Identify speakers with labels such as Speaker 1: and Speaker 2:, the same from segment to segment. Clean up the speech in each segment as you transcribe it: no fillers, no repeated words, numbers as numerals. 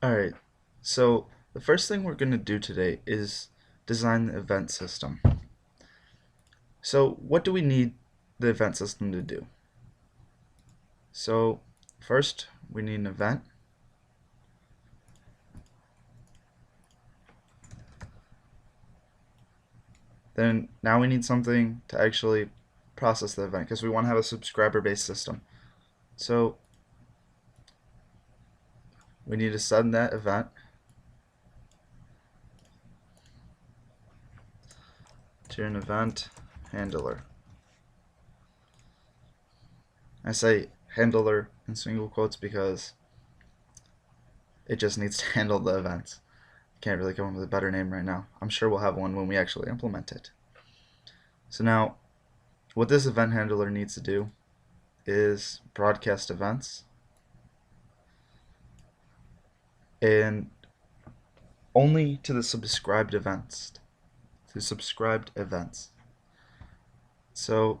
Speaker 1: Alright, so the first thing we're going to do today is design the event system. So what do we need the event system to do? So first we need an event. Then now we need something to actually process the event because we want to have a subscriber-based system. So we need to send that event to an event handler. I say handler in single quotes because it just needs to handle the events. Can't really come up with a better name right now. I'm sure we'll have one when we actually implement it. So now, what this event handler needs to do is broadcast events and only to the subscribed events. So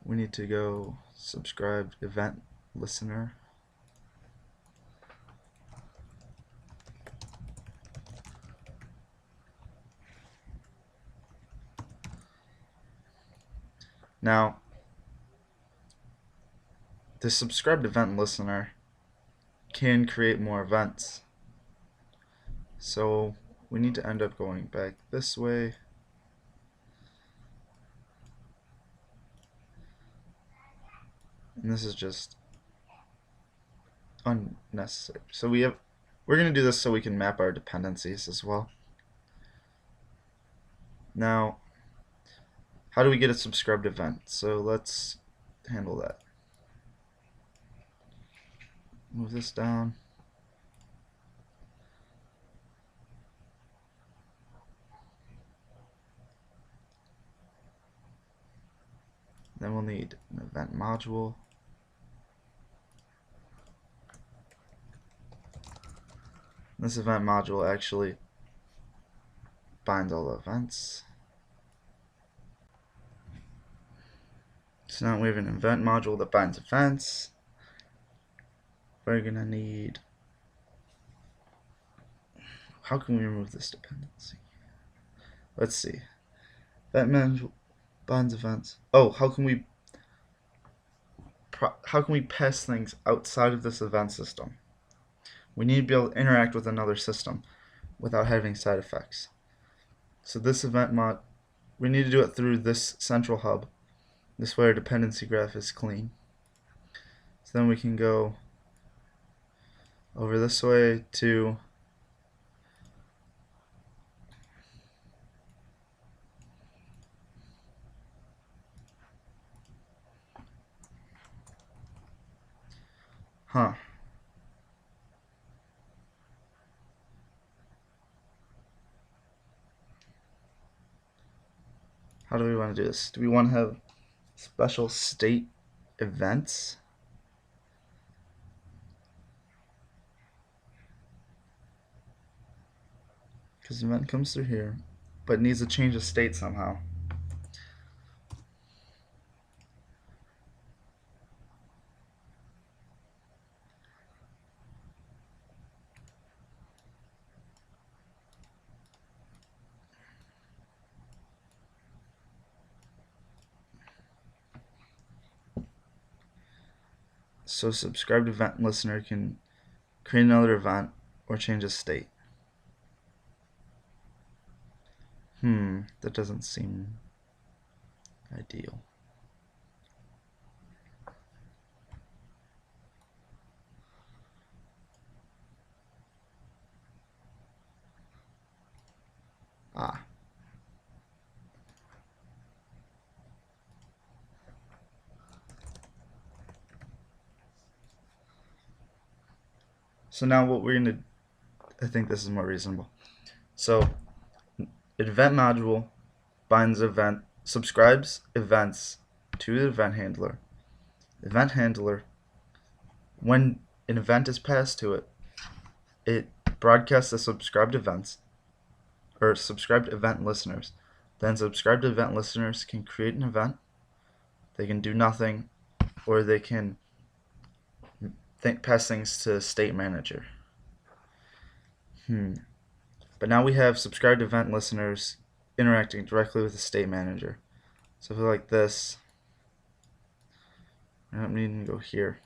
Speaker 1: we need to go subscribed event listener. Now, the subscribed event listener can create more events. So we need to end up going back this way. And this is just unnecessary. So we're going to do this so we can map our dependencies as well. Now, how do we get a subscribed event? So let's handle that. Move this down. Then we'll need an event module. This event module actually binds all the events. So now we have an event module that binds events. We're gonna need, how can we remove this dependency? Let's see. Event module binds events. Oh, how can we pass things outside of this event system? We need to be able to interact with another system without having side effects. So this event mod, we need to do it through this central hub. This way our dependency graph is clean. So then we can go over this way to How do we want to do this? Do we want to have special state events? Because the event comes through here, but needs to change the state somehow. So subscribed event listener can create another event or change a state. That doesn't seem ideal. So now what we're going to, I think this is more reasonable. So event module subscribes events to the event handler. Event handler, when an event is passed to it, it broadcasts the subscribed events, or subscribed event listeners. Then subscribed event listeners can create an event, they can do nothing, or they can pass things to state manager. But now we have subscribed event listeners interacting directly with the state manager. So if we like this, I don't need to go here.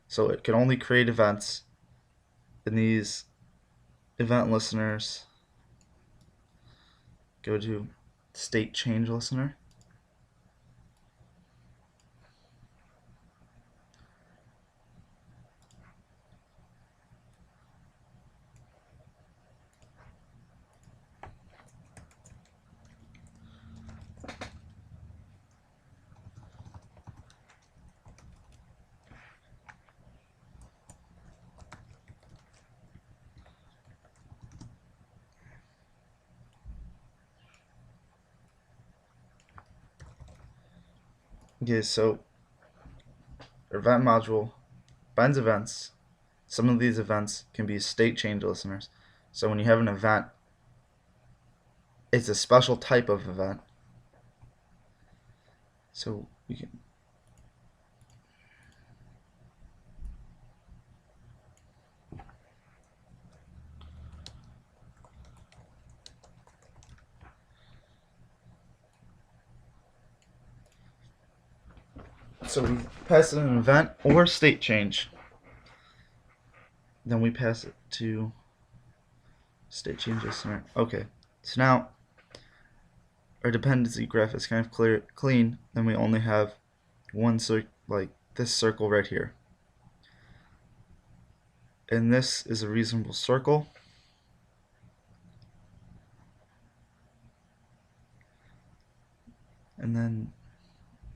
Speaker 1: So it can only create events in these event listeners. Go to state change listener. Okay, so event module binds events. Some of these events can be state change listeners. So when you have an event, it's a special type of event. So we can we pass it an event or state change. Then we pass it to state change listener. Okay, so now our dependency graph is kind of clean. Then we only have one like this circle right here. And this is a reasonable circle. And then,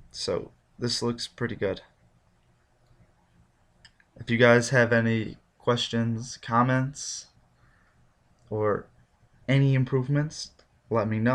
Speaker 1: so this looks pretty good. If you guys have any questions, comments, or any improvements, let me know.